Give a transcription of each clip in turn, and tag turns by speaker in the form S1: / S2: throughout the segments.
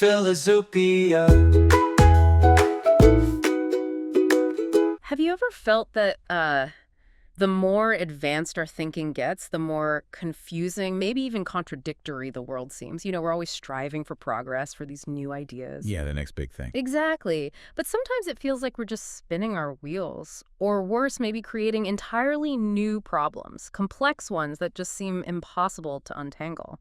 S1: Philozoopia.
S2: Have you ever felt that the more advanced our thinking gets, the more confusing, maybe even contradictory the world seems? You know, we're always striving for progress, for these new ideas.
S3: Yeah, the next big thing.
S2: Exactly. But sometimes it feels like we're just spinning our wheels. Or worse, maybe creating entirely new problems, complex ones that just seem impossible to untangle.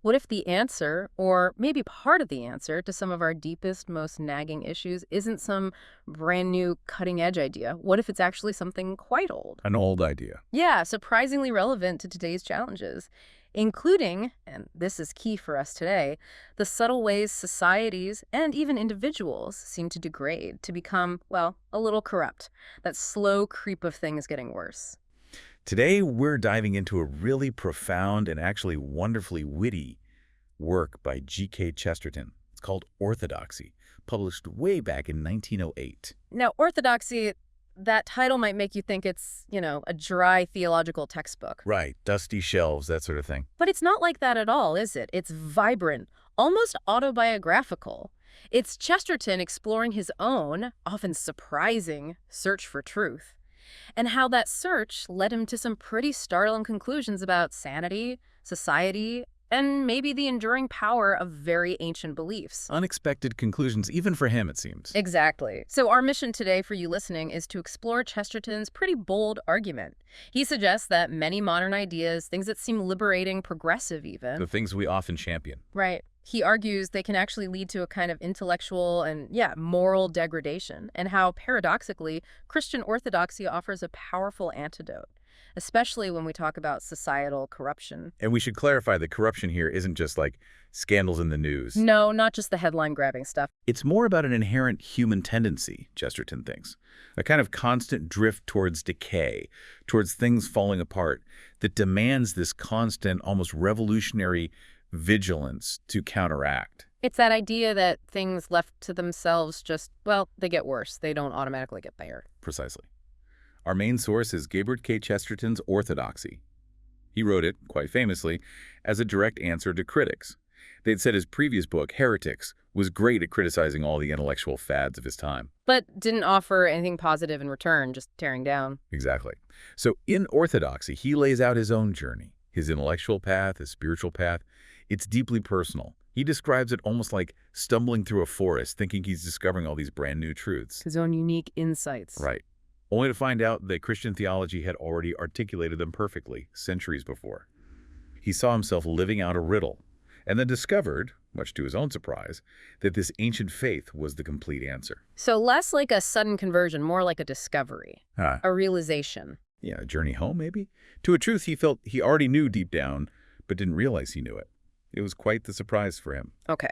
S2: What if the answer, or maybe part of the answer, to some of our deepest, most nagging issues isn't some brand new cutting-edge idea? What if it's actually something quite old?
S3: An old idea.
S2: Yeah, surprisingly relevant to today's challenges, including, and this is key for us today, the subtle ways societies and even individuals seem to degrade, to become, well, a little corrupt. That slow creep of things getting worse.
S3: Today, we're diving into a really profound and actually wonderfully witty work by G.K. Chesterton. It's called Orthodoxy, published way back in 1908.
S2: Now, Orthodoxy, that title might make you think it's, you know, a dry theological textbook.
S3: Right, dusty shelves, that sort of thing.
S2: But it's not like that at all, is it? It's vibrant, almost autobiographical. It's Chesterton exploring his own, often surprising, search for truth, and how that search led him to some pretty startling conclusions about sanity, society, and maybe the enduring power of very ancient beliefs.
S3: Unexpected conclusions, even for him, it seems.
S2: Exactly. So our mission today for you listening is to explore Chesterton's pretty bold argument. He suggests that many modern ideas, things that seem liberating, progressive even.
S3: The things we often champion.
S2: Right. He argues they can actually lead to a kind of intellectual and, moral degradation, and how, paradoxically, Christian orthodoxy offers a powerful antidote, especially when we talk about societal corruption.
S3: And we should clarify that corruption here isn't just like scandals in the news.
S2: No, not just the headline-grabbing stuff.
S3: It's more about an inherent human tendency, Chesterton thinks, a kind of constant drift towards decay, towards things falling apart, that demands this constant, almost revolutionary vigilance to counteract.
S2: It's that idea that things left to themselves just, well, they get worse. They don't automatically get better.
S3: Precisely. Our main source is Gabriel K. Chesterton's Orthodoxy. He wrote it, quite famously, as a direct answer to critics. They'd said his previous book, Heretics, was great at criticizing all the intellectual fads of his time.
S2: But didn't offer anything positive in return, just tearing down.
S3: Exactly. So in Orthodoxy, he lays out his own journey, his intellectual path, his spiritual path. It's deeply personal. He describes it almost like stumbling through a forest, thinking he's discovering all these brand new truths.
S2: His own unique insights.
S3: Right. Only to find out that Christian theology had already articulated them perfectly, centuries before. He saw himself living out a riddle, and then discovered, much to his own surprise, that this ancient faith was the complete answer.
S2: So less like a sudden conversion, more like a discovery,
S3: Ah,
S2: a realization.
S3: yeah, a journey home, maybe? To a truth he felt he already knew deep down, but didn't realize he knew it. It was quite the surprise for him.
S2: Okay.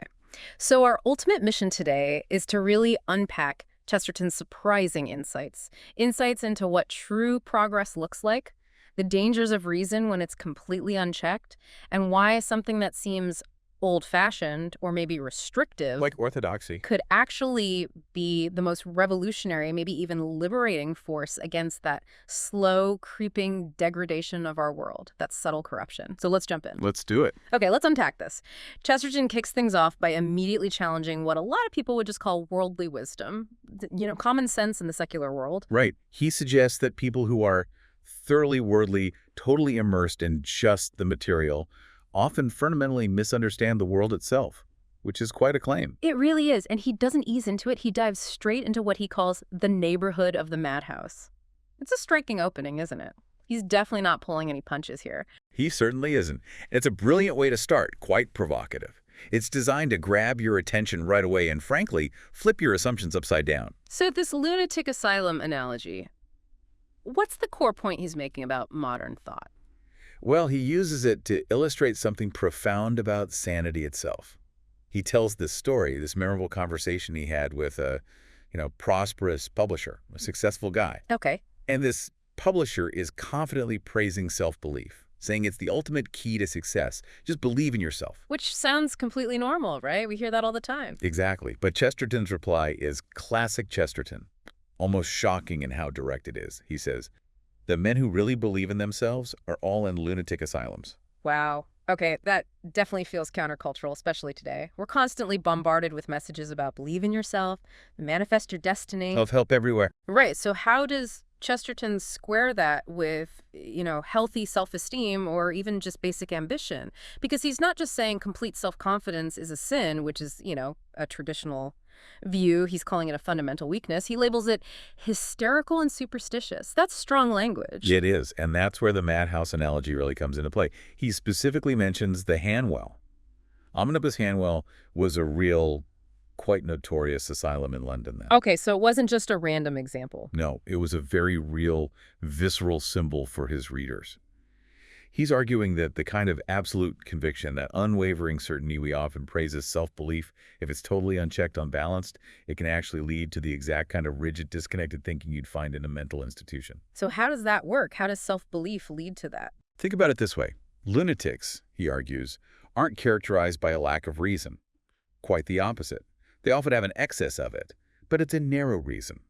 S2: So our ultimate mission today is to really unpack Chesterton's surprising insights. Insights into what true progress looks like, the dangers of reason when it's completely unchecked, and why something that seems old-fashioned or maybe restrictive
S3: Like orthodoxy.
S2: could actually be the most revolutionary, maybe even liberating force against that slow, creeping degradation of our world, that subtle corruption. So let's jump in.
S3: Let's do it.
S2: Okay, let's unpack this. Chesterton kicks things off by immediately challenging what a lot of people would just call worldly wisdom, you know, common sense in the secular world.
S3: Right. He suggests that people who are thoroughly worldly, totally immersed in just the material, often fundamentally misunderstand the world itself, which is quite a claim.
S2: It really is, and he doesn't ease into it. He dives straight into what he calls the neighborhood of the madhouse. It's a striking opening, isn't it? He's definitely not pulling any punches here.
S3: He certainly isn't. It's a brilliant way to start, quite provocative. It's designed to grab your attention right away and, frankly, flip your assumptions upside down.
S2: So this lunatic asylum analogy, what's the core point he's making about modern thought?
S3: Well, he uses it to illustrate something profound about sanity itself. He tells this story, this memorable conversation he had with a, prosperous publisher, a successful guy.
S2: Okay.
S3: And this publisher is confidently praising self-belief, saying it's the ultimate key to success. Just believe in yourself.
S2: Which sounds completely normal, right? We hear that all the time.
S3: Exactly. But Chesterton's reply is classic Chesterton, almost shocking in how direct it is. He says, "The men who really believe in themselves are all in lunatic asylums."
S2: Wow. Okay, that definitely feels countercultural, especially today. We're constantly bombarded with messages about believe in yourself, manifest your destiny.
S3: Self-help everywhere.
S2: Right, so how does Chesterton square that with, healthy self-esteem or even just basic ambition? Because he's not just saying complete self-confidence is a sin, which is, a traditional view. He's calling it a fundamental weakness. He labels it hysterical and superstitious. That's strong language.
S3: It is, and that's where the madhouse analogy really comes into play. He specifically mentions the Hanwell. Omnibus Hanwell was a real, quite notorious asylum in London then.
S2: Okay, so it wasn't just a random example.
S3: No, it was a very real, visceral symbol for his readers. He's arguing that the kind of absolute conviction, that unwavering certainty we often praise as self-belief, if it's totally unchecked, unbalanced, it can actually lead to the exact kind of rigid, disconnected thinking you'd find in a mental institution.
S2: So how does that work? How does self-belief lead to that?
S3: Think about it this way. Lunatics, he argues, aren't characterized by a lack of reason. Quite the opposite. They often have an excess of it, but it's a narrow reason.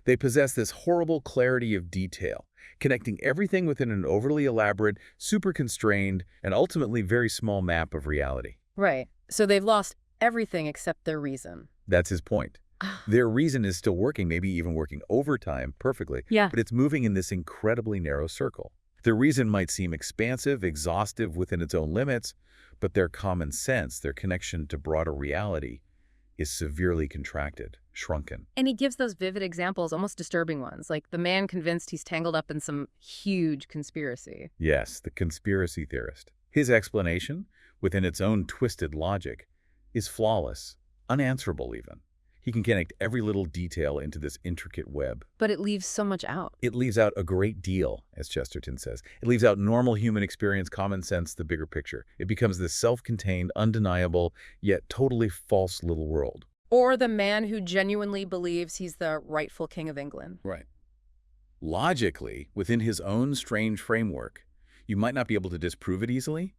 S3: They possess this horrible clarity of detail, connecting everything within an overly elaborate, super constrained, and ultimately very small map of reality.
S2: Right. So they've lost everything except their reason.
S3: That's his point. Their reason is still working, maybe even working overtime perfectly,
S2: Yeah.
S3: but it's moving in this incredibly narrow circle. Their reason might seem expansive, exhaustive within its own limits, but their common sense, their connection to broader reality, is severely contracted, shrunken.
S2: And he gives those vivid examples, almost disturbing ones, like the man convinced he's tangled up in some huge conspiracy.
S3: Yes, the conspiracy theorist. His explanation, within its own twisted logic, is flawless, unanswerable even. He can connect every little detail into this intricate web.
S2: But it leaves so much out.
S3: It leaves out a great deal, as Chesterton says. It leaves out normal human experience, common sense, the bigger picture. It becomes this self-contained, undeniable, yet totally false little world.
S2: Or the man who genuinely believes he's the rightful king of England.
S3: Right. Logically, within his own strange framework, you might not be able to disprove it easily,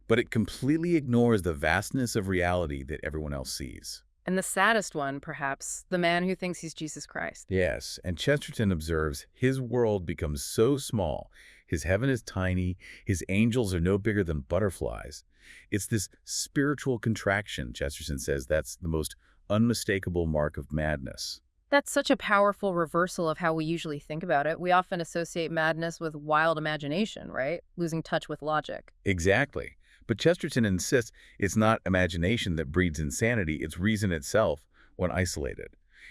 S3: but it completely ignores the vastness of reality that everyone else sees.
S2: And the saddest one, perhaps, the man who thinks he's Jesus Christ.
S3: Yes, and Chesterton observes his world becomes so small, his heaven is tiny, his angels are no bigger than butterflies. It's this spiritual contraction, Chesterton says, that's the most unmistakable mark of madness.
S2: That's such a powerful reversal of how we usually think about it. We often associate madness with wild imagination, right? Losing touch with logic.
S3: Exactly. But Chesterton insists it's not imagination that breeds insanity, it's reason itself when isolated.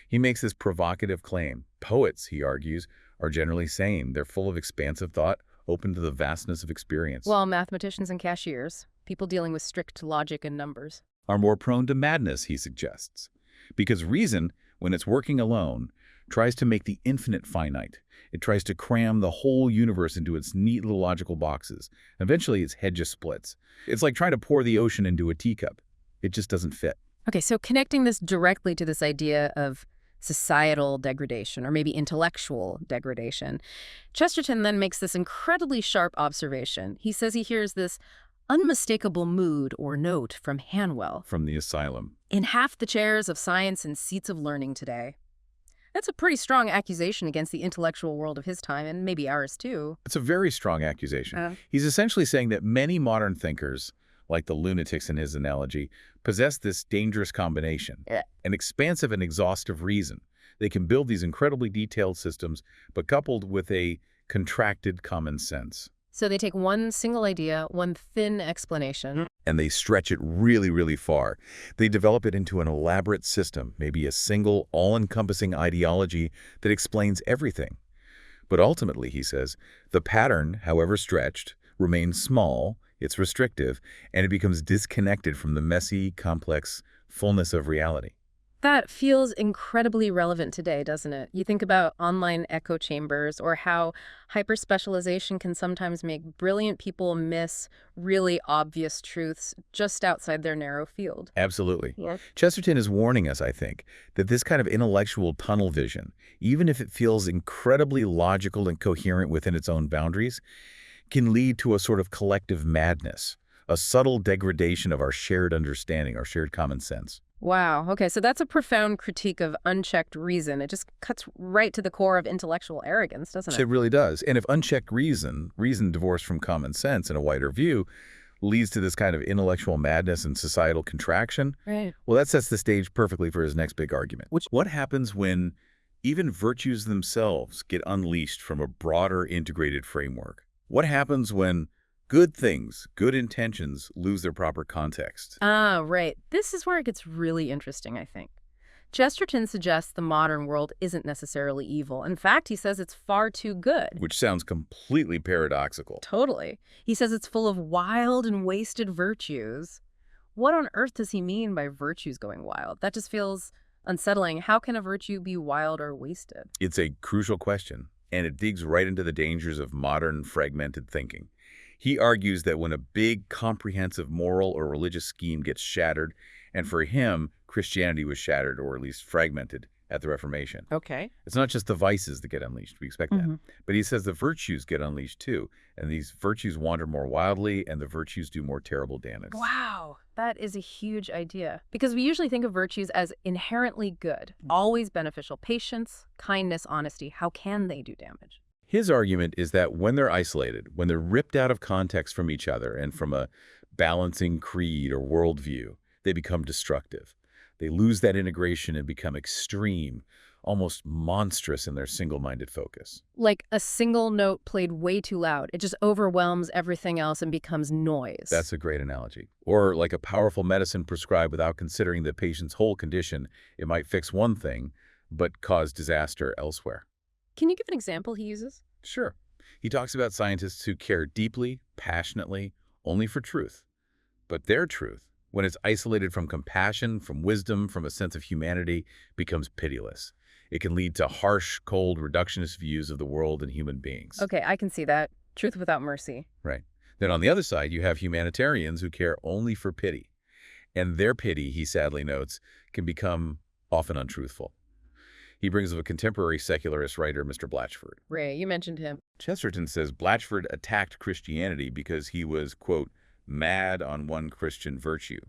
S3: He makes this provocative claim. Poets, he argues, are generally sane. They're full of expansive thought, open to the vastness of experience.
S2: Well, mathematicians and cashiers, people dealing with strict logic and numbers,
S3: are more prone to madness, he suggests. Because reason, when it's working alone, tries to make the infinite finite. It tries to cram the whole universe into its neat little logical boxes. Eventually, its head just splits. It's like trying to pour the ocean into a teacup. It just doesn't fit.
S2: Okay, so connecting this directly to this idea of societal degradation, or maybe intellectual degradation, Chesterton then makes this incredibly sharp observation. He says he hears this unmistakable mood or note from Hanwell.
S3: From the asylum.
S2: In half the chairs of science and seats of learning today. That's a pretty strong accusation against the intellectual world of his time, and maybe ours too.
S3: It's a very strong accusation. He's essentially saying that many modern thinkers, like the lunatics in his analogy, possess this dangerous combination, an expansive and exhaustive reason. They can build these incredibly detailed systems, but coupled with a contracted common sense.
S2: So they take one single idea, one thin explanation,
S3: and they stretch it really, really far. They develop it into an elaborate system, maybe a single, all-encompassing ideology that explains everything. But ultimately, he says, the pattern, however stretched, remains small, it's restrictive, and it becomes disconnected from the messy, complex fullness of reality.
S2: That feels incredibly relevant today, doesn't it? You think about online echo chambers or how hyper-specialization can sometimes make brilliant people miss really obvious truths just outside their narrow field.
S3: Absolutely.
S2: Yeah.
S3: Chesterton is warning us, I think, that this kind of intellectual tunnel vision, even if it feels incredibly logical and coherent within its own boundaries, can lead to a sort of collective madness, a subtle degradation of our shared understanding, our shared common sense.
S2: Wow. Okay, so that's a profound critique of unchecked reason. It just cuts right to the core of intellectual arrogance, doesn't it?
S3: It really does. And if unchecked reason divorced from common sense in a wider view, leads to this kind of intellectual madness and societal contraction.
S2: Right.
S3: Well, that sets the stage perfectly for his next big argument. What happens when even virtues themselves get unleashed from a broader integrated framework? What happens when good things, good intentions, lose their proper context?
S2: Ah, right. This is where it gets really interesting, I think. Chesterton suggests the modern world isn't necessarily evil. In fact, he says it's far too good.
S3: Which sounds completely paradoxical.
S2: Totally. He says it's full of wild and wasted virtues. What on earth does he mean by virtues going wild? That just feels unsettling. How can a virtue be wild or wasted?
S3: It's a crucial question, and it digs right into the dangers of modern fragmented thinking. He argues that when a big, comprehensive moral or religious scheme gets shattered, and for him, Christianity was shattered or at least fragmented at the Reformation.
S2: Okay.
S3: It's not just the vices that get unleashed. We expect that. But he says the virtues get unleashed too, and these virtues wander more wildly, and the virtues do more terrible damage.
S2: Wow, that is a huge idea. Because we usually think of virtues as inherently good, always beneficial. Patience, kindness, honesty. How can they do damage?
S3: His argument is that when they're isolated, when they're ripped out of context from each other and from a balancing creed or worldview, they become destructive. They lose that integration and become extreme, almost monstrous in their single-minded focus.
S2: Like a single note played way too loud. It just overwhelms everything else and becomes noise.
S3: That's a great analogy. Or like a powerful medicine prescribed without considering the patient's whole condition. It might fix one thing, but cause disaster elsewhere.
S2: Can you give an example he uses?
S3: Sure. He talks about scientists who care deeply, passionately, only for truth. But their truth, when it's isolated from compassion, from wisdom, from a sense of humanity, becomes pitiless. It can lead to harsh, cold, reductionist views of the world and human beings.
S2: Okay, I can see that. Truth without mercy.
S3: Right. Then on the other side, you have humanitarians who care only for pity. And their pity, he sadly notes, can become often untruthful. He brings up a contemporary secularist writer, Mr. Blatchford.
S2: Ray, you mentioned him.
S3: Chesterton says Blatchford attacked Christianity because he was, quote, mad on one Christian virtue,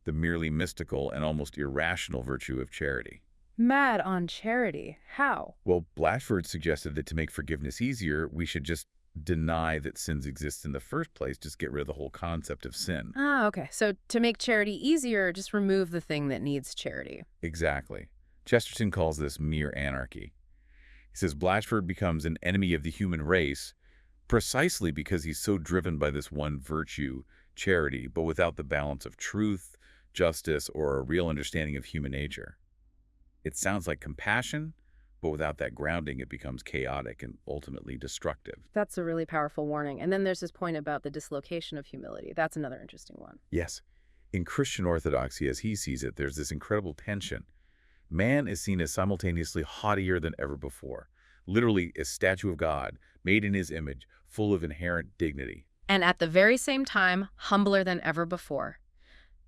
S3: the merely mystical and almost irrational virtue of charity.
S2: Mad on charity. How?
S3: Well, Blatchford suggested that to make forgiveness easier, we should just deny that sins exist in the first place, just get rid of the whole concept of sin.
S2: Ah, okay. So to make charity easier, just remove the thing that needs charity.
S3: Exactly. Chesterton calls this mere anarchy. He says Blatchford becomes an enemy of the human race precisely because he's so driven by this one virtue, charity, but without the balance of truth, justice, or a real understanding of human nature. It sounds like compassion, but without that grounding, it becomes chaotic and ultimately destructive.
S2: That's a really powerful warning. And then there's this point about the dislocation of humility. That's another interesting one.
S3: Yes. In Christian Orthodoxy, as he sees it, there's this incredible tension. Man is seen as simultaneously haughtier than ever before, literally a statue of God, made in his image, full of inherent dignity.
S2: And at the very same time, humbler than ever before.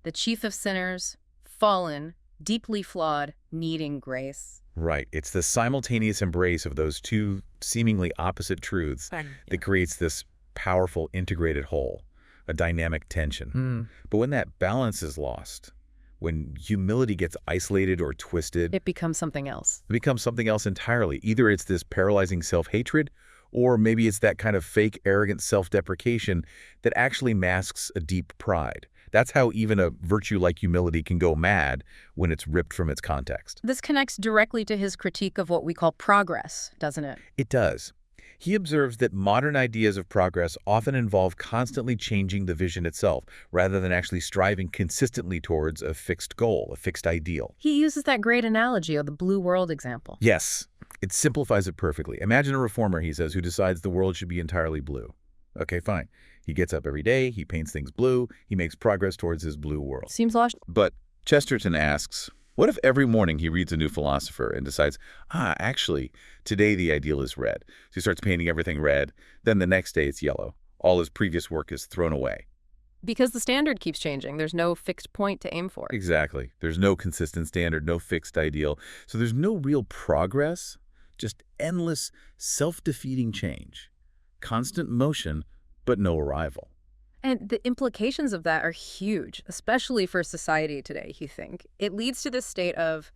S2: The chief of sinners, fallen, deeply flawed, needing grace.
S3: Right. It's the simultaneous embrace of those two seemingly opposite truths that creates this powerful integrated whole, a dynamic tension. But when that balance is lost, when humility gets isolated or twisted,
S2: it becomes something else.
S3: It becomes something else entirely. Either it's this paralyzing self-hatred, or maybe it's that kind of fake, arrogant self-deprecation that actually masks a deep pride. That's how even a virtue like humility can go mad when it's ripped from its context.
S2: This connects directly to his critique of what we call progress, doesn't it?
S3: It does. He observes that modern ideas of progress often involve constantly changing the vision itself, rather than actually striving consistently towards a fixed goal, a fixed ideal.
S2: He uses that great analogy of the blue world example.
S3: Yes, it simplifies it perfectly. Imagine a reformer, he says, who decides the world should be entirely blue. Okay, fine. He gets up every day, he paints things blue, he makes progress towards his blue world.
S2: Seems logical.
S3: But Chesterton asks, what if every morning he reads a new philosopher and decides, actually, today the ideal is red. So he starts painting everything red, then the next day it's yellow. All his previous work is thrown away.
S2: Because the standard keeps changing. There's no fixed point to aim for.
S3: Exactly. There's no consistent standard, no fixed ideal. So there's no real progress, just endless self-defeating change. Constant motion, but no arrival.
S2: And the implications of that are huge, especially for society today, you think. It leads to this state of,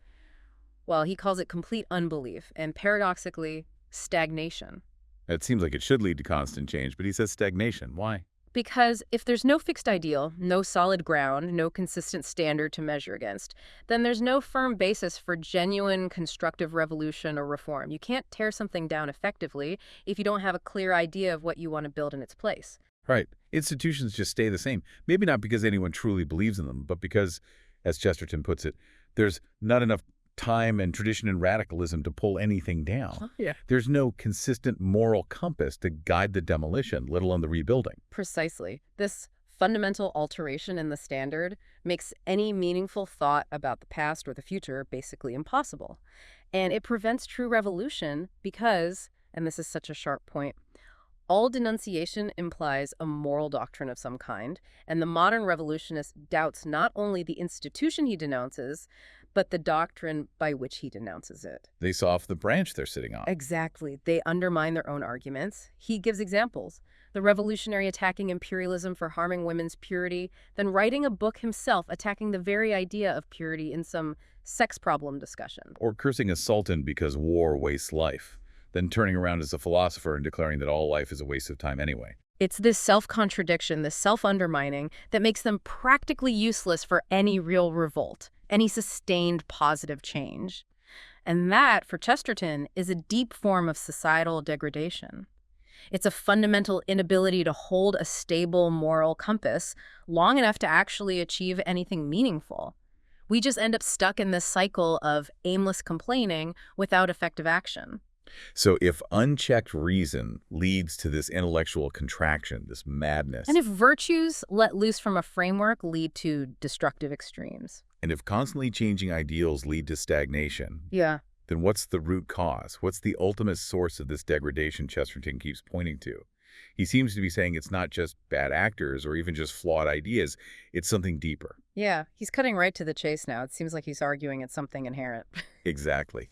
S2: well, he calls it complete unbelief and paradoxically, stagnation.
S3: It seems like it should lead to constant change, but he says stagnation. Why?
S2: Because if there's no fixed ideal, no solid ground, no consistent standard to measure against, then there's no firm basis for genuine constructive revolution or reform. You can't tear something down effectively if you don't have a clear idea of what you want to build in its place.
S3: Right. Institutions just stay the same. Maybe not because anyone truly believes in them, but because, as Chesterton puts it, there's not enough time and tradition and radicalism to pull anything down.
S2: Oh, yeah.
S3: There's no consistent moral compass to guide the demolition, let alone the rebuilding.
S2: Precisely. This fundamental alteration in the standard makes any meaningful thought about the past or the future basically impossible. And it prevents true revolution because, and this is such a sharp point, all denunciation implies a moral doctrine of some kind, and the modern revolutionist doubts not only the institution he denounces, but the doctrine by which he denounces it.
S3: They saw off the branch they're sitting on.
S2: Exactly. They undermine their own arguments. He gives examples. The revolutionary attacking imperialism for harming women's purity, then writing a book himself attacking the very idea of purity in some sex problem discussion.
S3: Or cursing a sultan because war wastes life, then turning around as a philosopher and declaring that all life is a waste of time anyway.
S2: It's this self-contradiction, this self-undermining, that makes them practically useless for any real revolt, any sustained positive change. And that, for Chesterton, is a deep form of societal degradation. It's a fundamental inability to hold a stable moral compass long enough to actually achieve anything meaningful. We just end up stuck in this cycle of aimless complaining without effective action.
S3: So if unchecked reason leads to this intellectual contraction, this madness,
S2: And if virtues let loose from a framework lead to destructive extremes.
S3: and if constantly changing ideals lead to stagnation,
S2: Yeah.
S3: then what's the root cause? What's the ultimate source of this degradation Chesterton keeps pointing to? He seems to be saying it's not just bad actors or even just flawed ideas. It's something deeper.
S2: Yeah, he's cutting right to the chase now. It seems like he's arguing it's something inherent.
S3: Exactly.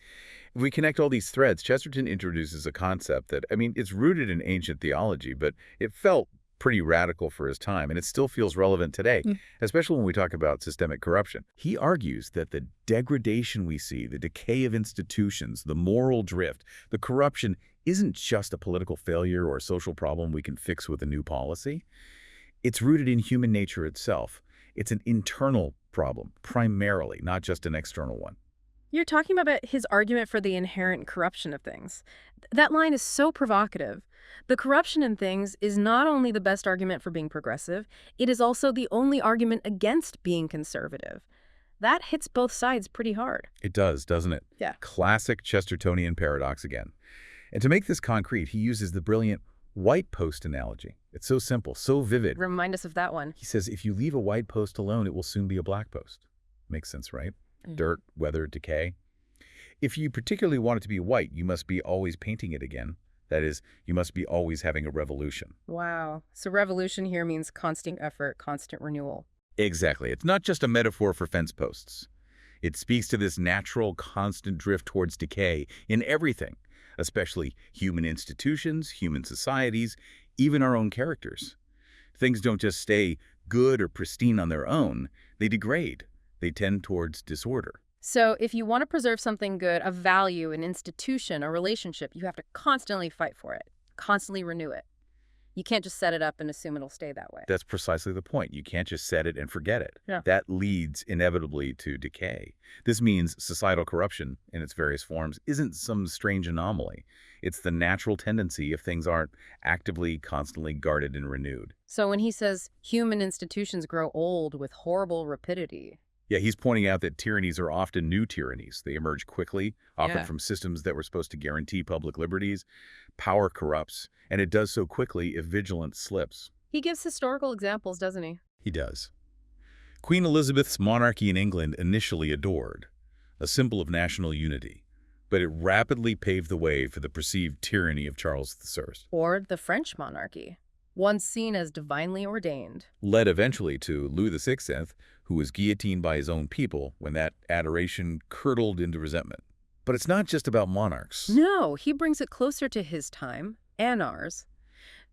S3: If we connect all these threads, Chesterton introduces a concept that, it's rooted in ancient theology, but it felt pretty radical for his time, and it still feels relevant today, especially when we talk about systemic corruption. He argues that the degradation we see, the decay of institutions, the moral drift, the corruption isn't just a political failure or a social problem we can fix with a new policy. It's rooted in human nature itself. It's an internal problem, primarily, not just an external one.
S2: You're talking about his argument for the inherent corruption of things. That line is so provocative. The corruption in things is not only the best argument for being progressive, it is also the only argument against being conservative. That hits both sides pretty hard.
S3: It does, doesn't it?
S2: Yeah.
S3: Classic Chestertonian paradox again. And to make this concrete, he uses the brilliant white post analogy. It's so simple, so vivid.
S2: Remind us of that one.
S3: He says, if you leave a white post alone, it will soon be a black post. Makes sense, right? Dirt, weather, decay. If you particularly want it to be white, you must be always painting it again. That is, you must be always having a revolution.
S2: Wow. So revolution here means constant effort, constant renewal.
S3: Exactly. It's not just a metaphor for fence posts. It speaks to this natural, constant drift towards decay in everything, especially human institutions, human societies, even our own characters. Things don't just stay good or pristine on their own. They degrade. They tend towards disorder.
S2: So if you want to preserve something good, a value, an institution, a relationship, you have to constantly fight for it, constantly renew it. You can't just set it up and assume it'll stay that way.
S3: That's precisely the point. You can't just set it and forget it.
S2: Yeah.
S3: That leads inevitably to decay. This means societal corruption in its various forms isn't some strange anomaly. It's the natural tendency if things aren't actively, constantly guarded and renewed.
S2: So when he says human institutions grow old with horrible rapidity.
S3: Yeah, he's pointing out that tyrannies are often new tyrannies. They emerge quickly, often from systems that were supposed to guarantee public liberties. Power corrupts, and it does so quickly if vigilance slips.
S2: He gives historical examples, doesn't he?
S3: He does. Queen Elizabeth's monarchy in England initially adored, a symbol of national unity, but it rapidly paved the way for the perceived tyranny of Charles I.
S2: Or the French monarchy, once seen as divinely ordained.
S3: Led eventually to Louis XVI, who was guillotined by his own people when that adoration curdled into resentment. But it's not just about monarchs.
S2: No, he brings it closer to his time and ours.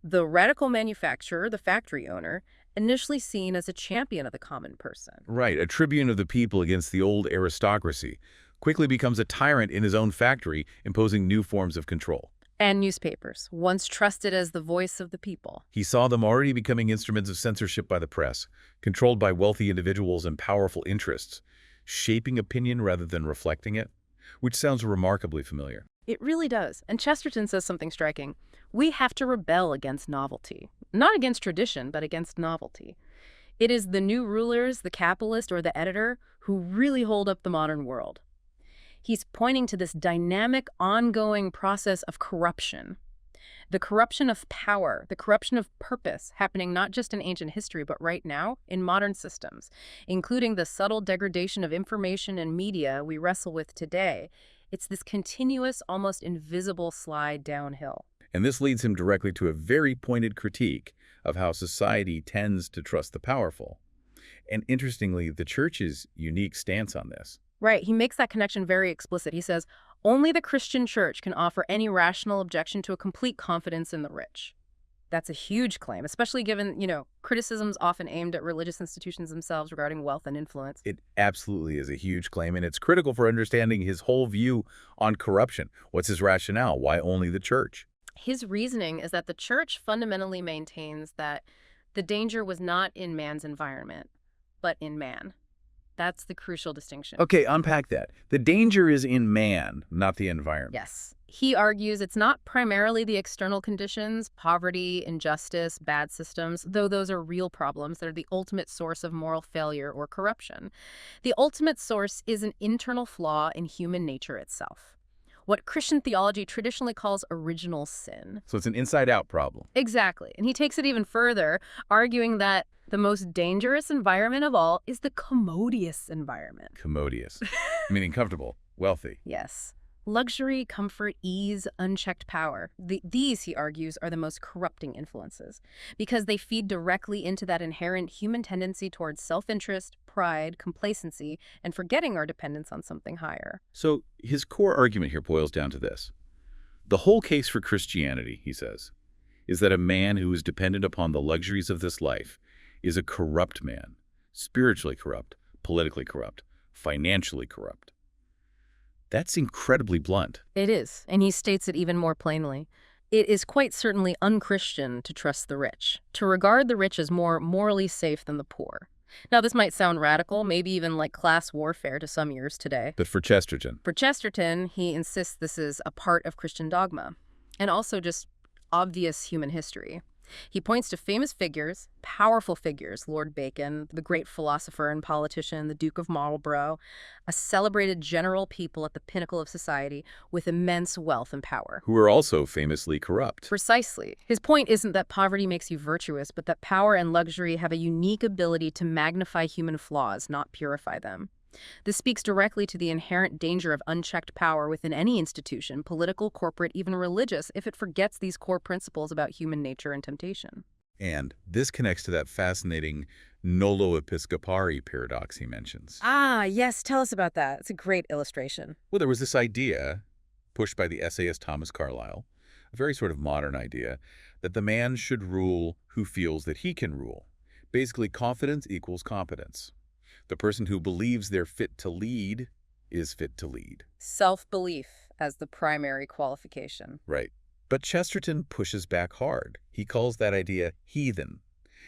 S2: The radical manufacturer, the factory owner, initially seen as a champion of the common person.
S3: Right, a tribune of the people against the old aristocracy, quickly becomes a tyrant in his own factory, imposing new forms of control.
S2: And newspapers, once trusted as the voice of the people.
S3: He saw them already becoming instruments of censorship by the press, controlled by wealthy individuals and powerful interests, shaping opinion rather than reflecting it, which sounds remarkably familiar.
S2: It really does. And Chesterton says something striking. We have to rebel against novelty. Not against tradition, but against novelty. It is the new rulers, the capitalist, or the editor who really hold up the modern world. He's pointing to this dynamic, ongoing process of corruption. The corruption of power, the corruption of purpose, happening not just in ancient history, but right now in modern systems, including the subtle degradation of information and media we wrestle with today. It's this continuous, almost invisible slide downhill.
S3: And this leads him directly to a very pointed critique of how society tends to trust the powerful. And interestingly, the church's unique stance on this.
S2: Right, he makes that connection very explicit. He says, only the Christian church can offer any rational objection to a complete confidence in the rich. That's a huge claim, especially given, criticisms often aimed at religious institutions themselves regarding wealth and influence.
S3: It absolutely is a huge claim, and it's critical for understanding his whole view on corruption. What's his rationale? Why only the church?
S2: His reasoning is that the church fundamentally maintains that the danger was not in man's environment, but in man. That's the crucial distinction.
S3: Okay, unpack that. The danger is in man, not the environment.
S2: Yes. He argues it's not primarily the external conditions, poverty, injustice, bad systems, though those are real problems that are the ultimate source of moral failure or corruption. The ultimate source is an internal flaw in human nature itself. What Christian theology traditionally calls original sin.
S3: So it's an inside-out problem.
S2: Exactly. And he takes it even further, arguing that the most dangerous environment of all is the commodious environment.
S3: Commodious, meaning comfortable, wealthy.
S2: Yes. Luxury, comfort, ease, unchecked power. These, he argues, are the most corrupting influences because they feed directly into that inherent human tendency towards self-interest, pride, complacency, and forgetting our dependence on something higher.
S3: So his core argument here boils down to this. The whole case for Christianity, he says, is that a man who is dependent upon the luxuries of this life is a corrupt man, spiritually corrupt, politically corrupt, financially corrupt. That's incredibly blunt.
S2: It is, and he states it even more plainly. It is quite certainly unchristian to trust the rich, to regard the rich as more morally safe than the poor. Now, this might sound radical, maybe even like class warfare to some ears today.
S3: But for Chesterton?
S2: For Chesterton, he insists this is a part of Christian dogma, and also just obvious human history. He points to famous figures, powerful figures, Lord Bacon, the great philosopher and politician, the Duke of Marlborough, a celebrated general people at the pinnacle of society with immense wealth and power.
S3: Who are also famously corrupt.
S2: Precisely. His point isn't that poverty makes you virtuous, but that power and luxury have a unique ability to magnify human flaws, not purify them. This speaks directly to the inherent danger of unchecked power within any institution, political, corporate, even religious, if it forgets these core principles about human nature and temptation.
S3: And this connects to that fascinating nolo episcopari paradox he mentions.
S2: Ah, yes, tell us about that. It's a great illustration.
S3: Well, there was this idea, pushed by the essayist Thomas Carlyle, a very sort of modern idea, that the man should rule who feels that he can rule. Basically, confidence equals competence. The person who believes they're fit to lead is fit to lead.
S2: Self-belief as the primary qualification.
S3: Right. But Chesterton pushes back hard. He calls that idea heathen.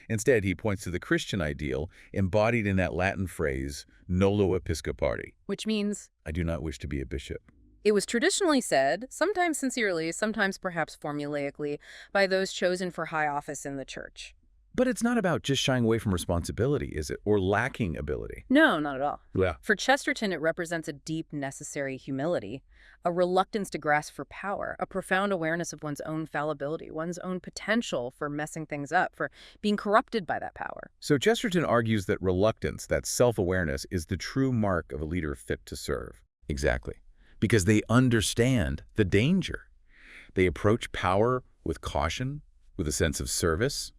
S3: Instead, he points to the Christian ideal embodied in that Latin phrase, nolo episcopari.
S2: Which means,
S3: I do not wish to be a bishop.
S2: It was traditionally said, sometimes sincerely, sometimes perhaps formulaically, by those chosen for high office in the church.
S3: But it's not about just shying away from responsibility, is it? Or lacking ability?
S2: No, not at all.
S3: Yeah.
S2: For Chesterton, it represents a deep, necessary humility, a reluctance to grasp for power, a profound awareness of one's own fallibility, one's own potential for messing things up, for being corrupted by that power.
S3: So Chesterton argues that reluctance, that self-awareness, is the true mark of a leader fit to serve. Exactly. Because they understand the danger. They approach power with caution, with a sense of service,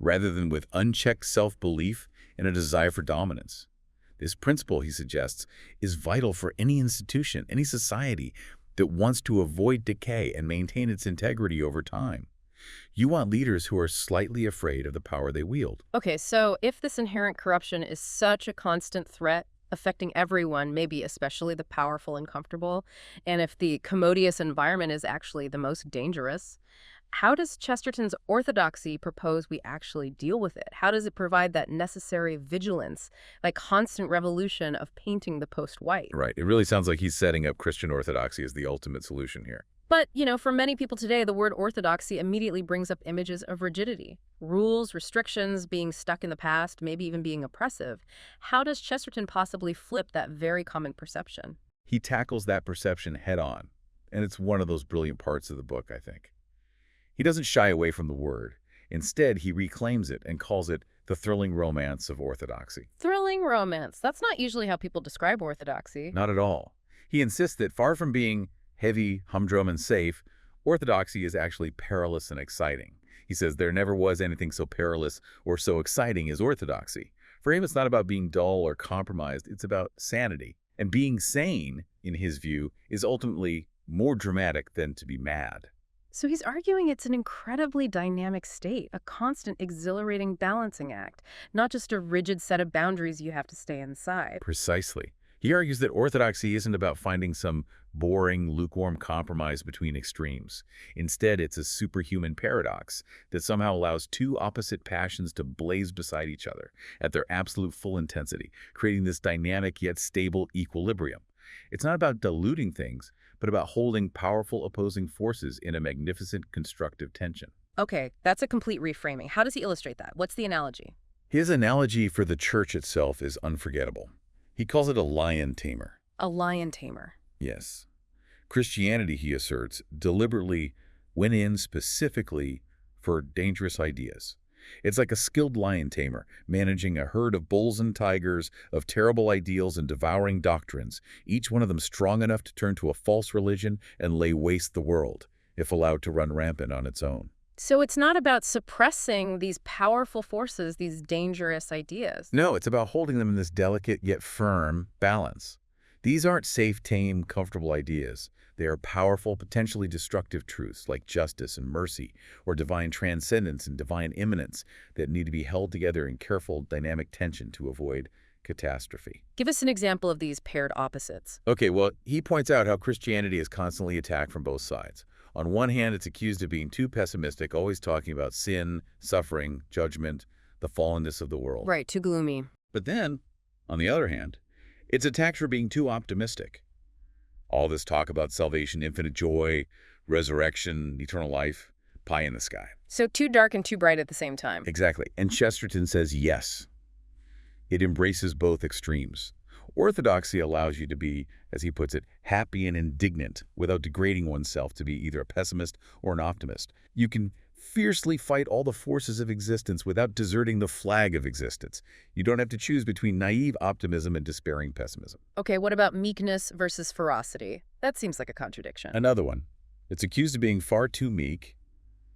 S3: rather than with unchecked self-belief and a desire for dominance. This principle, he suggests, is vital for any institution, any society that wants to avoid decay and maintain its integrity over time. You want leaders who are slightly afraid of the power they wield.
S2: Okay, so if this inherent corruption is such a constant threat affecting everyone, maybe especially the powerful and comfortable, and if the commodious environment is actually the most dangerous. How does Chesterton's orthodoxy propose we actually deal with it? How does it provide that necessary vigilance, like constant revolution of painting the post white?
S3: Right. It really sounds like he's setting up Christian orthodoxy as the ultimate solution here.
S2: But, for many people today, the word orthodoxy immediately brings up images of rigidity, rules, restrictions, being stuck in the past, maybe even being oppressive. How does Chesterton possibly flip that very common perception?
S3: He tackles that perception head on, and it's one of those brilliant parts of the book, I think. He doesn't shy away from the word. Instead, he reclaims it and calls it the thrilling romance of orthodoxy.
S2: Thrilling romance. That's not usually how people describe orthodoxy.
S3: Not at all. He insists that far from being heavy, humdrum, and safe, orthodoxy is actually perilous and exciting. He says there never was anything so perilous or so exciting as orthodoxy. For him, it's not about being dull or compromised. It's about sanity. And being sane, in his view, is ultimately more dramatic than to be mad.
S2: So he's arguing it's an incredibly dynamic state, a constant, exhilarating balancing act, not just a rigid set of boundaries you have to stay inside.
S3: Precisely. He argues that orthodoxy isn't about finding some boring, lukewarm compromise between extremes. Instead, it's a superhuman paradox that somehow allows two opposite passions to blaze beside each other at their absolute full intensity, creating this dynamic yet stable equilibrium. It's not about diluting things, but about holding powerful opposing forces in a magnificent constructive tension.
S2: Okay, that's a complete reframing. How does he illustrate that? What's the analogy?
S3: His analogy for the church itself is unforgettable. He calls it a lion tamer.
S2: A lion tamer.
S3: Yes. Christianity, he asserts, deliberately went in specifically for dangerous ideas. It's like a skilled lion tamer, managing a herd of bulls and tigers, of terrible ideals and devouring doctrines, each one of them strong enough to turn to a false religion and lay waste the world, if allowed to run rampant on its own.
S2: So it's not about suppressing these powerful forces, these dangerous ideas.
S3: No, it's about holding them in this delicate yet firm balance. These aren't safe, tame, comfortable ideas. They are powerful, potentially destructive truths like justice and mercy, or divine transcendence and divine immanence that need to be held together in careful, dynamic tension to avoid catastrophe.
S2: Give us an example of these paired opposites.
S3: Okay, well, he points out how Christianity is constantly attacked from both sides. On one hand, it's accused of being too pessimistic, always talking about sin, suffering, judgment, the fallenness of the world.
S2: Right, too gloomy.
S3: But then, on the other hand, it's attacked for being too optimistic. All this talk about salvation, infinite joy, resurrection, eternal life, pie in the sky.
S2: So too dark and too bright at the same time.
S3: Exactly. And Chesterton says yes. It embraces both extremes. Orthodoxy allows you to be, as he puts it, happy and indignant without degrading oneself to be either a pessimist or an optimist. You can fiercely fight all the forces of existence without deserting the flag of existence. You don't have to choose between naive optimism and despairing pessimism.
S2: Okay, what about meekness versus ferocity? That seems like a contradiction.
S3: Another one. It's accused of being far too meek.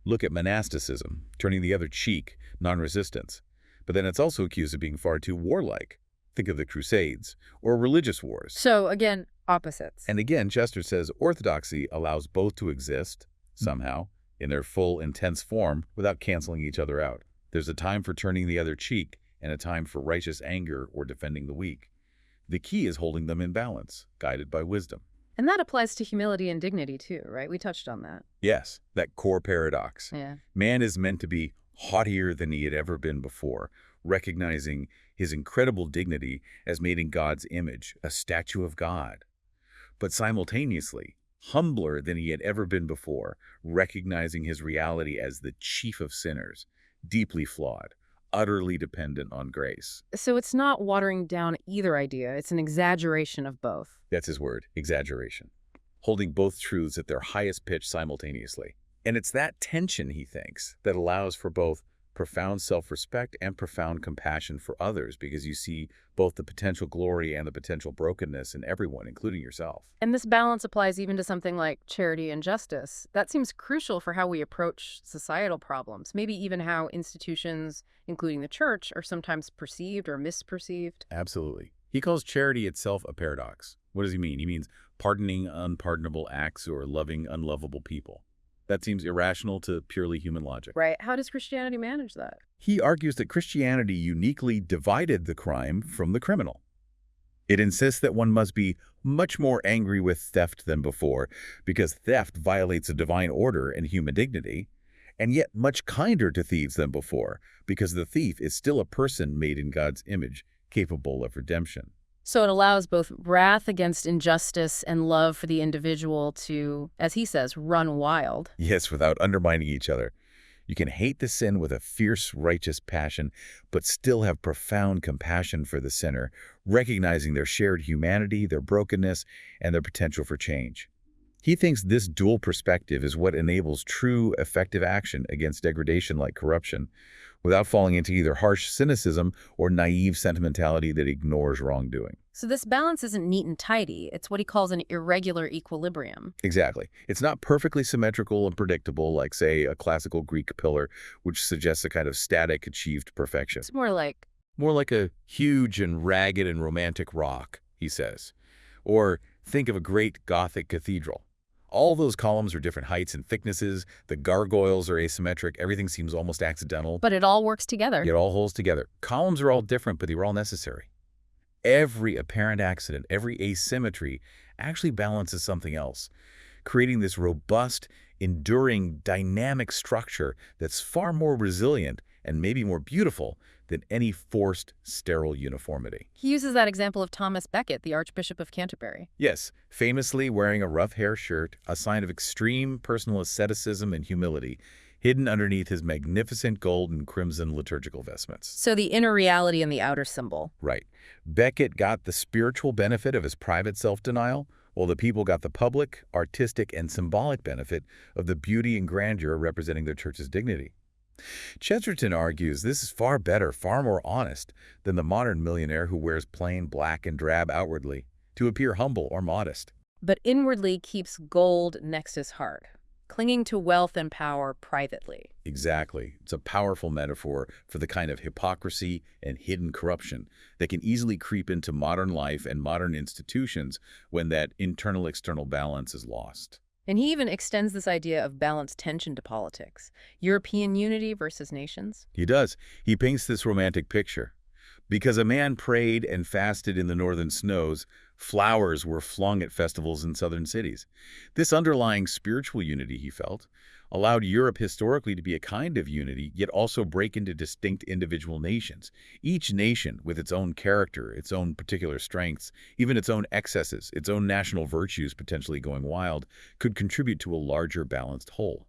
S3: Look at monasticism, turning the other cheek, non-resistance. But then it's also accused of being far too warlike. Think of the Crusades, or religious wars.
S2: So, again, opposites.
S3: And again, Chester says orthodoxy allows both to exist, somehow, in their full, intense form, without canceling each other out. There's a time for turning the other cheek, and a time for righteous anger or defending the weak. The key is holding them in balance, guided by wisdom.
S2: And that applies to humility and dignity, too, right? We touched on that.
S3: Yes, that core paradox.
S2: Yeah.
S3: Man is meant to be haughtier than he had ever been before, recognizing his incredible dignity as made in God's image, a statue of God. But simultaneously, humbler than he had ever been before, recognizing his reality as the chief of sinners, deeply flawed, utterly dependent on grace.
S2: So it's not watering down either idea. It's an exaggeration of both.
S3: That's his word, exaggeration. Holding both truths at their highest pitch simultaneously. And it's that tension, he thinks, that allows for both profound self-respect and profound compassion for others, because you see both the potential glory and the potential brokenness in everyone, including yourself.
S2: And this balance applies even to something like charity and justice. That seems crucial for how we approach societal problems, maybe even how institutions, including the church, are sometimes perceived or misperceived.
S3: Absolutely. He calls charity itself a paradox. What does he mean? He means pardoning unpardonable acts or loving unlovable people. That seems irrational to purely human logic.
S2: Right. How does Christianity manage that?
S3: He argues that Christianity uniquely divided the crime from the criminal. It insists that one must be much more angry with theft than before, because theft violates a divine order and human dignity, and yet much kinder to thieves than before, because the thief is still a person made in God's image, capable of redemption.
S2: So it allows both wrath against injustice and love for the individual to, as he says, run wild.
S3: Yes, without undermining each other. You can hate the sin with a fierce, righteous passion, but still have profound compassion for the sinner, recognizing their shared humanity, their brokenness, and their potential for change. He thinks this dual perspective is what enables true, effective action against degradation like corruption, without falling into either harsh cynicism or naive sentimentality that ignores wrongdoing.
S2: So this balance isn't neat and tidy. It's what he calls an irregular equilibrium.
S3: Exactly. It's not perfectly symmetrical and predictable like, say, a classical Greek pillar, which suggests a kind of static, achieved perfection.
S2: It's more like
S3: a huge and ragged and romantic rock, he says. Or think of a great Gothic cathedral. All those columns are different heights and thicknesses, the gargoyles are asymmetric, everything seems almost accidental.
S2: but it all works together.
S3: It all holds together. Columns are all different, but they were all necessary. Every apparent accident, every asymmetry actually balances something else, creating this robust, enduring, dynamic structure that's far more resilient and maybe more beautiful than any forced, sterile uniformity.
S2: He uses that example of Thomas Becket, the Archbishop of Canterbury.
S3: Yes, famously wearing a rough hair shirt, a sign of extreme personal asceticism and humility, hidden underneath his magnificent gold and crimson liturgical vestments.
S2: So the inner reality and the outer symbol.
S3: Right. Becket got the spiritual benefit of his private self-denial, while the people got the public, artistic, and symbolic benefit of the beauty and grandeur representing their church's dignity. Chesterton argues this is far better, far more honest than the modern millionaire who wears plain black and drab outwardly to appear humble or modest.
S2: But inwardly keeps gold next his heart, clinging to wealth and power privately.
S3: Exactly. It's a powerful metaphor for the kind of hypocrisy and hidden corruption that can easily creep into modern life and modern institutions when that internal-external balance is lost.
S2: And he even extends this idea of balanced tension to politics. European unity versus nations.
S3: He does. He paints this romantic picture. Because a man prayed and fasted in the northern snows, flowers were flung at festivals in southern cities. This underlying spiritual unity, he felt, allowed Europe historically to be a kind of unity, yet also break into distinct individual nations. Each nation with its own character, its own particular strengths, even its own excesses, its own national virtues potentially going wild, could contribute to a larger balanced whole.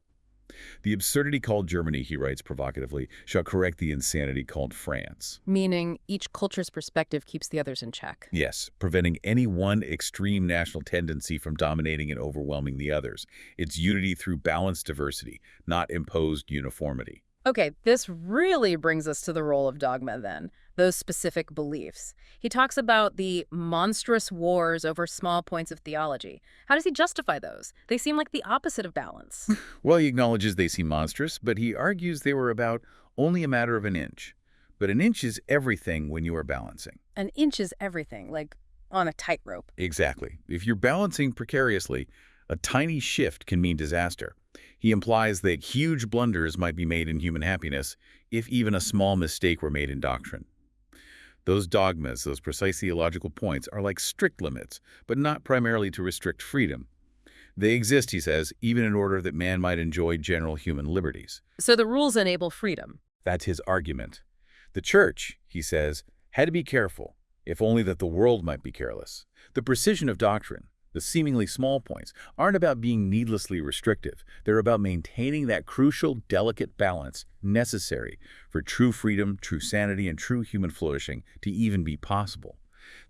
S3: The absurdity called Germany, he writes provocatively, shall correct the insanity called France.
S2: Meaning each culture's perspective keeps the others in check.
S3: Yes, preventing any one extreme national tendency from dominating and overwhelming the others. It's unity through balanced diversity, not imposed uniformity.
S2: Okay, this really brings us to the role of dogma then, those specific beliefs. He talks about the monstrous wars over small points of theology. How does he justify those? They seem like the opposite of balance.
S3: Well, he acknowledges they seem monstrous, but he argues they were about only a matter of an inch. But an inch is everything when you are balancing.
S2: An inch is everything, like on a tightrope.
S3: Exactly. If you're balancing precariously, a tiny shift can mean disaster. He implies that huge blunders might be made in human happiness if even a small mistake were made in doctrine. Those dogmas, those precise theological points, are like strict limits, but not primarily to restrict freedom. They exist, he says, even in order that man might enjoy general human liberties.
S2: So the rules enable freedom.
S3: That's his argument. The church, he says, had to be careful, if only that the world might be careless. The precision of doctrine, the seemingly small points, aren't about being needlessly restrictive. They're about maintaining that crucial, delicate balance necessary for true freedom, true sanity, and true human flourishing to even be possible.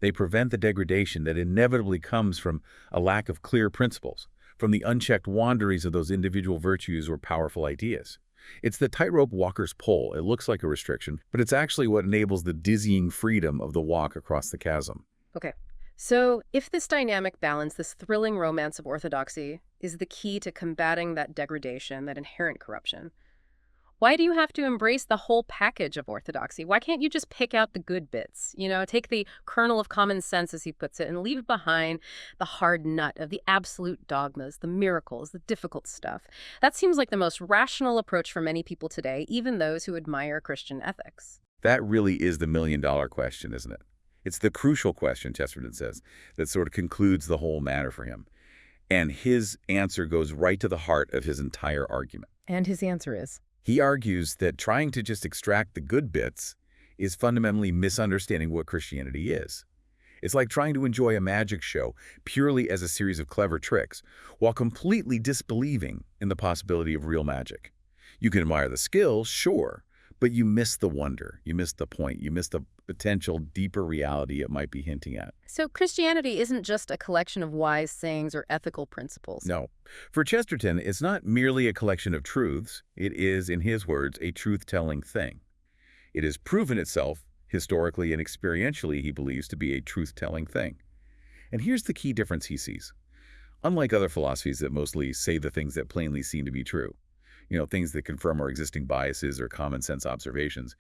S3: They prevent the degradation that inevitably comes from a lack of clear principles, from the unchecked wanderings of those individual virtues or powerful ideas. It's the tightrope walker's pole. It looks like a restriction, but it's actually what enables the dizzying freedom of the walk across the chasm.
S2: Okay. So if this dynamic balance, this thrilling romance of orthodoxy, is the key to combating that degradation, that inherent corruption, why do you have to embrace the whole package of orthodoxy? Why can't you just pick out the good bits? You know, take the kernel of common sense, as he puts it, and leave behind the hard nut of the absolute dogmas, the miracles, the difficult stuff. That seems like the most rational approach for many people today, even those who admire Christian ethics.
S3: That really is the million-dollar question, isn't it? It's the crucial question, Chesterton says, that sort of concludes the whole matter for him. And his answer goes right to the heart of his entire argument.
S2: And his answer is?
S3: He argues that trying to just extract the good bits is fundamentally misunderstanding what Christianity is. It's like trying to enjoy a magic show purely as a series of clever tricks, while completely disbelieving in the possibility of real magic. You can admire the skill, sure, but you miss the wonder, you miss the point, you miss the potential deeper reality it might be hinting at.
S2: So Christianity isn't just a collection of wise sayings or ethical principles.
S3: No. For Chesterton, it's not merely a collection of truths. It is, in his words, a truth-telling thing. It has proven itself, historically and experientially, he believes, to be a truth-telling thing. And here's the key difference he sees. Unlike other philosophies that mostly say the things that plainly seem to be true, things that confirm our existing biases or common sense observations,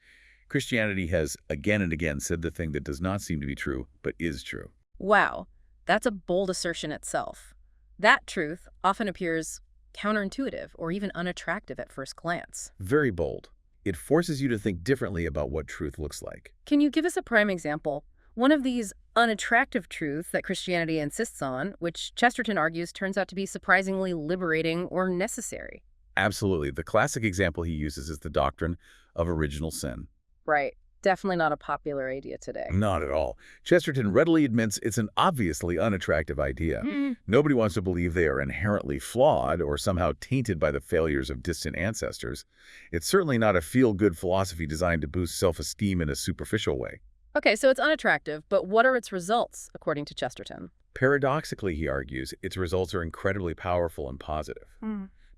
S3: Christianity has again and again said the thing that does not seem to be true, but is true.
S2: Wow, that's a bold assertion itself. That truth often appears counterintuitive or even unattractive at first glance.
S3: Very bold. It forces you to think differently about what truth looks like.
S2: Can you give us a prime example? One of these unattractive truths that Christianity insists on, which Chesterton argues turns out to be surprisingly liberating or necessary.
S3: Absolutely. The classic example he uses is the doctrine of original sin.
S2: Right. Definitely not a popular idea today.
S3: Not at all. Chesterton readily admits it's an obviously unattractive idea. Nobody wants to believe they are inherently flawed or somehow tainted by the failures of distant ancestors. It's certainly not a feel-good philosophy designed to boost self-esteem in a superficial way.
S2: Okay, so it's unattractive, but what are its results, according to Chesterton?
S3: Paradoxically, he argues, its results are incredibly powerful and positive.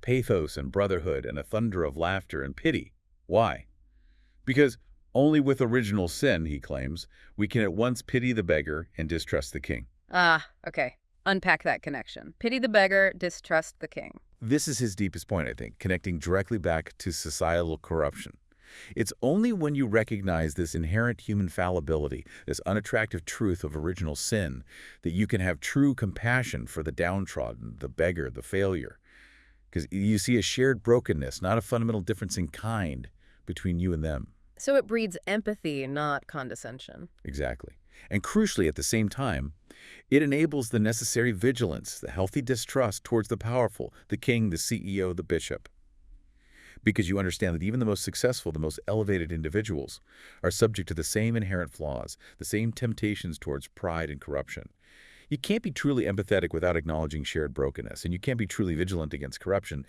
S3: Pathos and brotherhood and a thunder of laughter and pity. Why? Because only with original sin, he claims, we can at once pity the beggar and distrust the king.
S2: Ah, okay. Unpack that connection. Pity the beggar, distrust the king.
S3: This is his deepest point, I think, connecting directly back to societal corruption. It's only when you recognize this inherent human fallibility, this unattractive truth of original sin, that you can have true compassion for the downtrodden, the beggar, the failure. Because you see a shared brokenness, not a fundamental difference in kind between you and them.
S2: So it breeds empathy, not condescension.
S3: Exactly. And crucially, at the same time, it enables the necessary vigilance, the healthy distrust towards the powerful, the king, the CEO, the bishop. Because you understand that even the most successful, the most elevated individuals are subject to the same inherent flaws, the same temptations towards pride and corruption. You can't be truly empathetic without acknowledging shared brokenness, and you can't be truly vigilant against corruption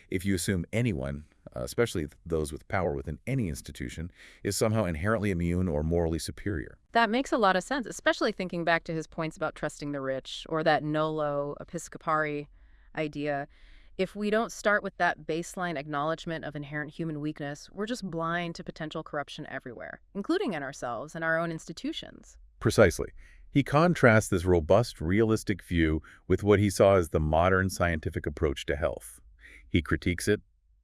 S3: if you assume anyone, especially those with power within any institution, is somehow inherently immune or morally superior.
S2: That makes a lot of sense, especially thinking back to his points about trusting the rich or that nolo episcopari idea. If we don't start with that baseline acknowledgement of inherent human weakness, we're just blind to potential corruption everywhere, including in ourselves and our own institutions.
S3: Precisely. He contrasts this robust, realistic view with what he saw as the modern scientific approach to health. He critiques it,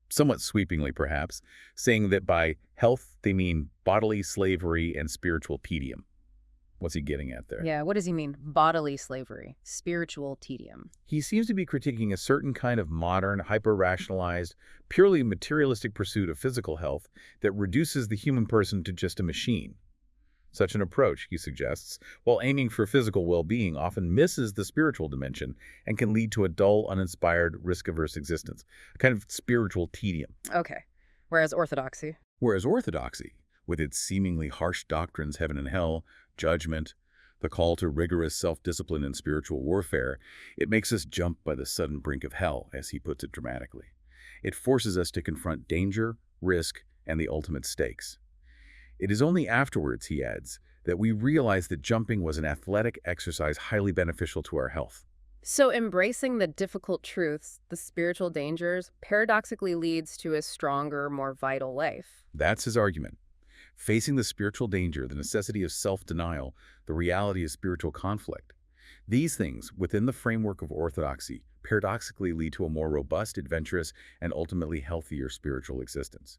S3: somewhat sweepingly perhaps, saying that by health they mean bodily slavery and spiritual tedium. What's he getting at there?
S2: Yeah, what does he mean? Bodily slavery, spiritual tedium.
S3: He seems to be critiquing a certain kind of modern, hyper-rationalized, purely materialistic pursuit of physical health that reduces the human person to just a machine. Such an approach, he suggests, while aiming for physical well-being, often misses the spiritual dimension and can lead to a dull, uninspired, risk-averse existence, a kind of spiritual tedium.
S2: Okay. Whereas Orthodoxy,
S3: with its seemingly harsh doctrines, heaven and hell, judgment, the call to rigorous self-discipline and spiritual warfare, it makes us jump by the sudden brink of hell, as he puts it dramatically. It forces us to confront danger, risk, and the ultimate stakes. It is only afterwards, he adds, that we realize that jumping was an athletic exercise highly beneficial to our health.
S2: So embracing the difficult truths, the spiritual dangers, paradoxically leads to a stronger, more vital life.
S3: That's his argument. Facing the spiritual danger, the necessity of self-denial, the reality of spiritual conflict. These things, within the framework of orthodoxy, paradoxically lead to a more robust, adventurous, and ultimately healthier spiritual existence.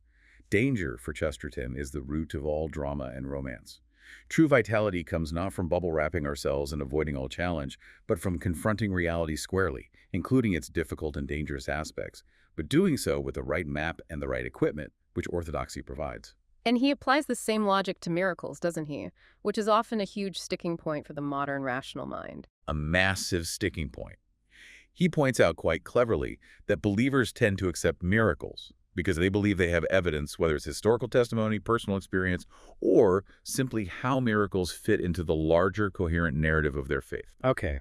S3: Danger, for Chesterton, is the root of all drama and romance. True vitality comes not from bubble-wrapping ourselves and avoiding all challenge, but from confronting reality squarely, including its difficult and dangerous aspects, but doing so with the right map and the right equipment, which orthodoxy provides.
S2: And he applies the same logic to miracles, doesn't he? Which is often a huge sticking point for the modern rational mind.
S3: A massive sticking point. He points out quite cleverly that believers tend to accept miracles because they believe they have evidence, whether it's historical testimony, personal experience, or simply how miracles fit into the larger coherent narrative of their faith.
S1: Okay,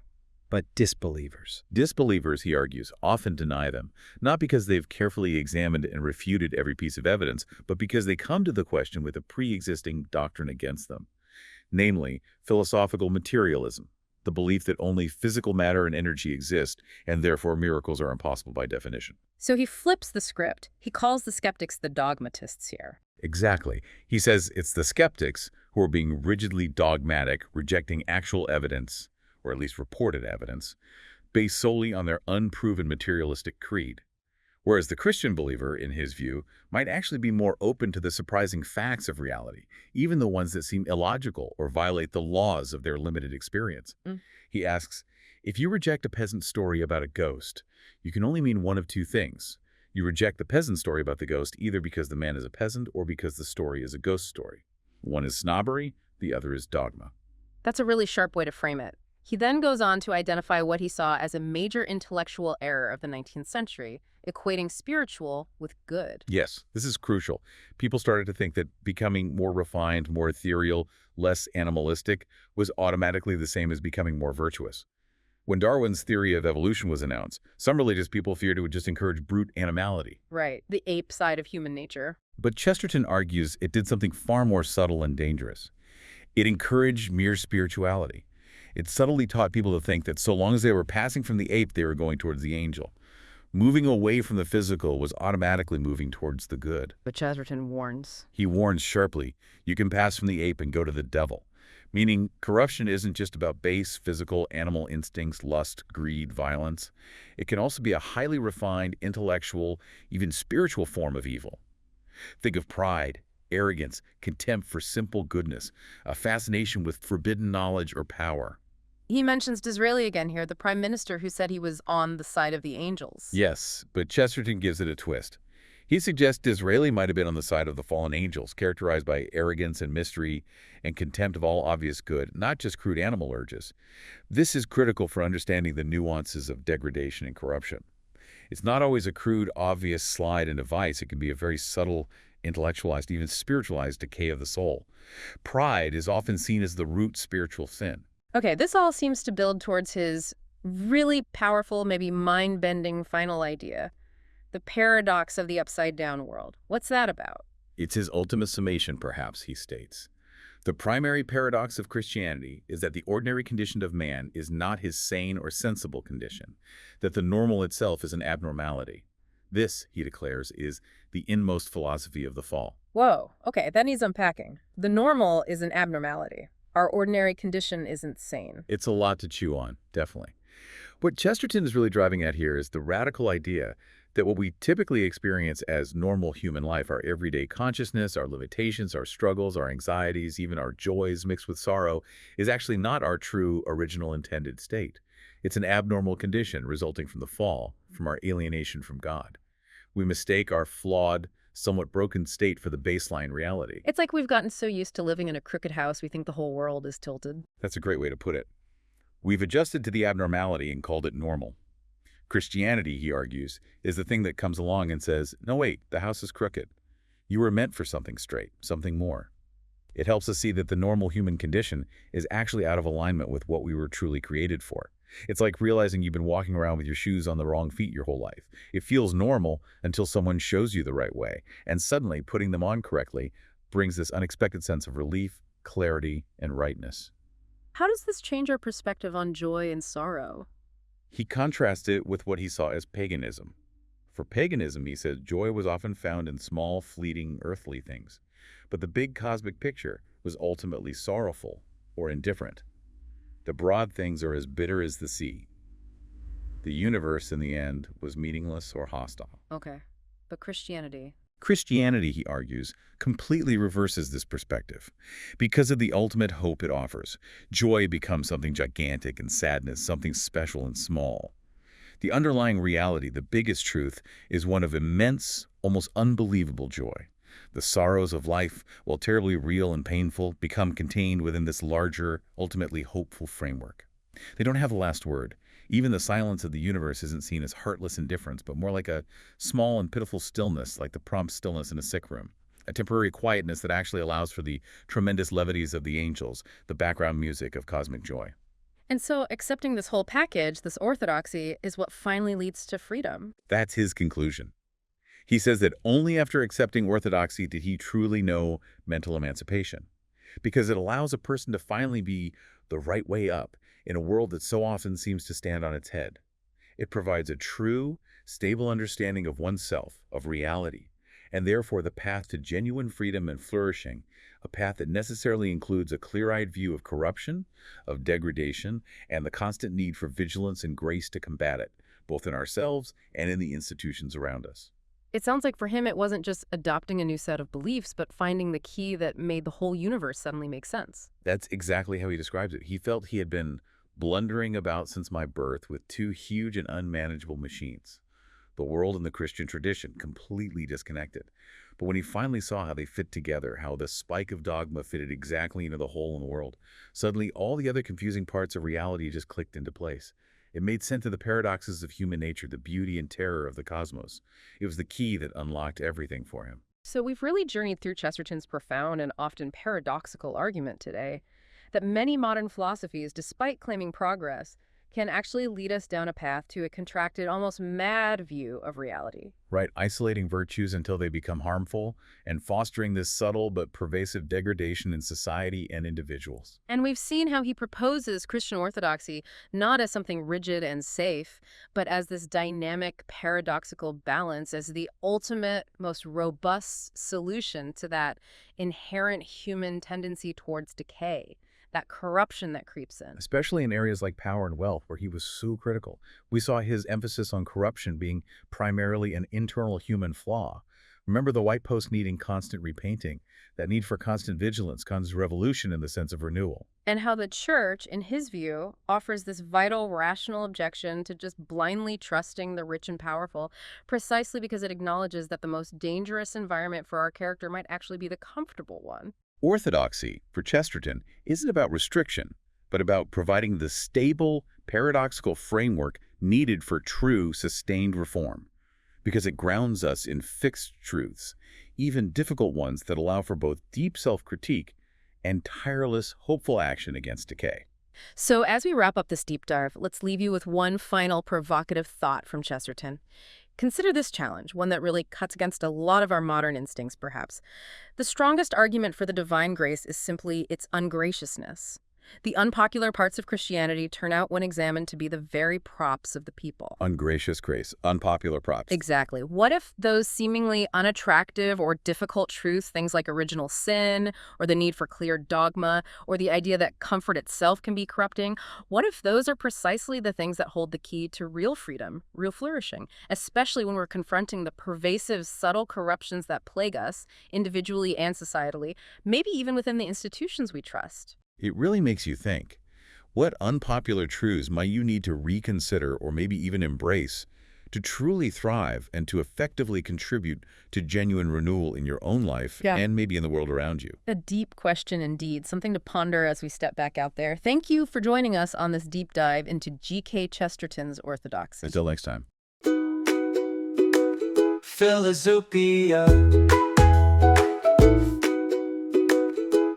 S1: but disbelievers.
S3: Disbelievers, he argues, often deny them, not because they've carefully examined and refuted every piece of evidence, but because they come to the question with a pre-existing doctrine against them, namely philosophical materialism, the belief that only physical matter and energy exist, and therefore miracles are impossible by definition.
S2: So he flips the script. He calls the skeptics the dogmatists here.
S3: Exactly. He says it's the skeptics who are being rigidly dogmatic, rejecting actual evidence, or at least reported evidence, based solely on their unproven materialistic creed. Whereas the Christian believer, in his view, might actually be more open to the surprising facts of reality, even the ones that seem illogical or violate the laws of their limited experience. He asks, if you reject a peasant story about a ghost, you can only mean one of two things. You reject the peasant story about the ghost either because the man is a peasant or because the story is a ghost story. One is snobbery, the other is dogma.
S2: That's a really sharp way to frame it. He then goes on to identify what he saw as a major intellectual error of the 19th century, equating spiritual with good.
S3: Yes, this is crucial. People started to think that becoming more refined, more ethereal, less animalistic was automatically the same as becoming more virtuous. When Darwin's theory of evolution was announced, some religious people feared it would just encourage brute animality.
S2: Right, the ape side of human nature.
S3: But Chesterton argues it did something far more subtle and dangerous. It encouraged mere spirituality. It subtly taught people to think that so long as they were passing from the ape, they were going towards the angel. Moving away from the physical was automatically moving towards the good.
S2: But Chesterton warns.
S3: He warns sharply, you can pass from the ape and go to the devil. Meaning, corruption isn't just about base, physical, animal instincts, lust, greed, violence. It can also be a highly refined, intellectual, even spiritual form of evil. Think of pride, arrogance, contempt for simple goodness, a fascination with forbidden knowledge or power.
S2: He mentions Disraeli again here, the prime minister who said he was on the side of the angels.
S3: Yes, but Chesterton gives it a twist. He suggests Disraeli might have been on the side of the fallen angels, characterized by arrogance and mystery and contempt of all obvious good, not just crude animal urges. This is critical for understanding the nuances of degradation and corruption. It's not always a crude, obvious slide into vice. It can be a very subtle, intellectualized, even spiritualized decay of the soul. Pride is often seen as the root spiritual sin.
S2: Okay, this all seems to build towards his really powerful, maybe mind-bending final idea. The paradox of the upside-down world. What's that about?
S3: It's his ultimate summation, perhaps, he states. The primary paradox of Christianity is that the ordinary condition of man is not his sane or sensible condition, that the normal itself is an abnormality. This, he declares, is the inmost philosophy of the fall.
S2: Whoa, okay, that needs unpacking. The normal is an abnormality. Our ordinary condition isn't sane.
S3: It's a lot to chew on, definitely. What Chesterton is really driving at here is the radical idea that what we typically experience as normal human life, our everyday consciousness, our limitations, our struggles, our anxieties, even our joys mixed with sorrow, is actually not our true original intended state. It's an abnormal condition resulting from the fall, from our alienation from God. We mistake our flawed, somewhat broken state for the baseline reality.
S2: It's like we've gotten so used to living in a crooked house we think the whole world is tilted.
S3: That's a great way to put it. We've adjusted to the abnormality and called it normal. Christianity, he argues, is the thing that comes along and says, no, wait, the house is crooked. You were meant for something straight, something more. It helps us see that the normal human condition is actually out of alignment with what we were truly created for. It's like realizing you've been walking around with your shoes on the wrong feet your whole life. It feels normal until someone shows you the right way, and suddenly putting them on correctly brings this unexpected sense of relief, clarity, and rightness.
S2: How does this change our perspective on joy and sorrow?
S3: He contrasts it with what he saw as paganism. For paganism, he said, joy was often found in small, fleeting, earthly things, but the big cosmic picture was ultimately sorrowful or indifferent. The broad things are as bitter as the sea. The universe, in the end, was meaningless or hostile.
S2: Okay, but Christianity?
S3: Christianity, he argues, completely reverses this perspective. Because of the ultimate hope it offers, joy becomes something gigantic and sadness something special and small. The underlying reality, the biggest truth, is one of immense, almost unbelievable joy. The sorrows of life, while terribly real and painful, become contained within this larger, ultimately hopeful framework. They don't have the last word. Even the silence of the universe isn't seen as heartless indifference, but more like a small and pitiful stillness, like the prompt stillness in a sick room. A temporary quietness that actually allows for the tremendous levities of the angels, the background music of cosmic joy.
S2: And so accepting this whole package, this orthodoxy, is what finally leads to freedom.
S3: That's his conclusion. He says that only after accepting orthodoxy did he truly know mental emancipation, because it allows a person to finally be the right way up in a world that so often seems to stand on its head. It provides a true, stable understanding of oneself, of reality, and therefore the path to genuine freedom and flourishing, a path that necessarily includes a clear-eyed view of corruption, of degradation, and the constant need for vigilance and grace to combat it, both in ourselves and in the institutions around us.
S2: It sounds like for him it wasn't just adopting a new set of beliefs, but finding the key that made the whole universe suddenly make sense.
S3: That's exactly how he describes it. He felt he had been blundering about since my birth with two huge and unmanageable machines, the world and the Christian tradition, completely disconnected. But when he finally saw how they fit together, how the spike of dogma fitted exactly into the hole in the world, suddenly all the other confusing parts of reality just clicked into place. It made sense of the paradoxes of human nature, the beauty and terror of the cosmos. It was the key that unlocked everything for him.
S2: So we've really journeyed through Chesterton's profound and often paradoxical argument today that many modern philosophies, despite claiming progress, can actually lead us down a path to a contracted, almost mad view of reality.
S3: Right, isolating virtues until they become harmful and fostering this subtle but pervasive degradation in society and individuals.
S2: And we've seen how he proposes Christian orthodoxy not as something rigid and safe, but as this dynamic, paradoxical balance, as the ultimate, most robust solution to that inherent human tendency towards decay, that corruption that creeps in.
S3: Especially in areas like power and wealth, where he was so critical. We saw his emphasis on corruption being primarily an internal human flaw. Remember the white post needing constant repainting, that need for constant vigilance, constant revolution in the sense of renewal.
S2: And how the church, in his view, offers this vital, rational objection to just blindly trusting the rich and powerful, precisely because it acknowledges that the most dangerous environment for our character might actually be the comfortable one.
S3: Orthodoxy, for Chesterton, isn't about restriction, but about providing the stable, paradoxical framework needed for true, sustained reform, because it grounds us in fixed truths, even difficult ones that allow for both deep self-critique and tireless, hopeful action against decay.
S2: So as we wrap up this deep dive, let's leave you with one final provocative thought from Chesterton. Consider this challenge, one that really cuts against a lot of our modern instincts, perhaps. The strongest argument for the divine grace is simply its ungraciousness. The unpopular parts of Christianity turn out, when examined, to be the very props of the people.
S3: Ungracious grace, unpopular props.
S2: Exactly. What if those seemingly unattractive or difficult truths, things like original sin, or the need for clear dogma, or the idea that comfort itself can be corrupting, what if those are precisely the things that hold the key to real freedom, real flourishing, especially when we're confronting the pervasive, subtle corruptions that plague us, individually and societally, maybe even within the institutions we trust?
S3: It really makes you think. What unpopular truths might you need to reconsider or maybe even embrace to truly thrive and to effectively contribute to genuine renewal in your own life and maybe in the world around you?
S2: A deep question indeed, something to ponder as we step back out there. Thank you for joining us on this deep dive into G.K. Chesterton's Orthodoxy.
S3: Until next time.
S4: Philozoopia.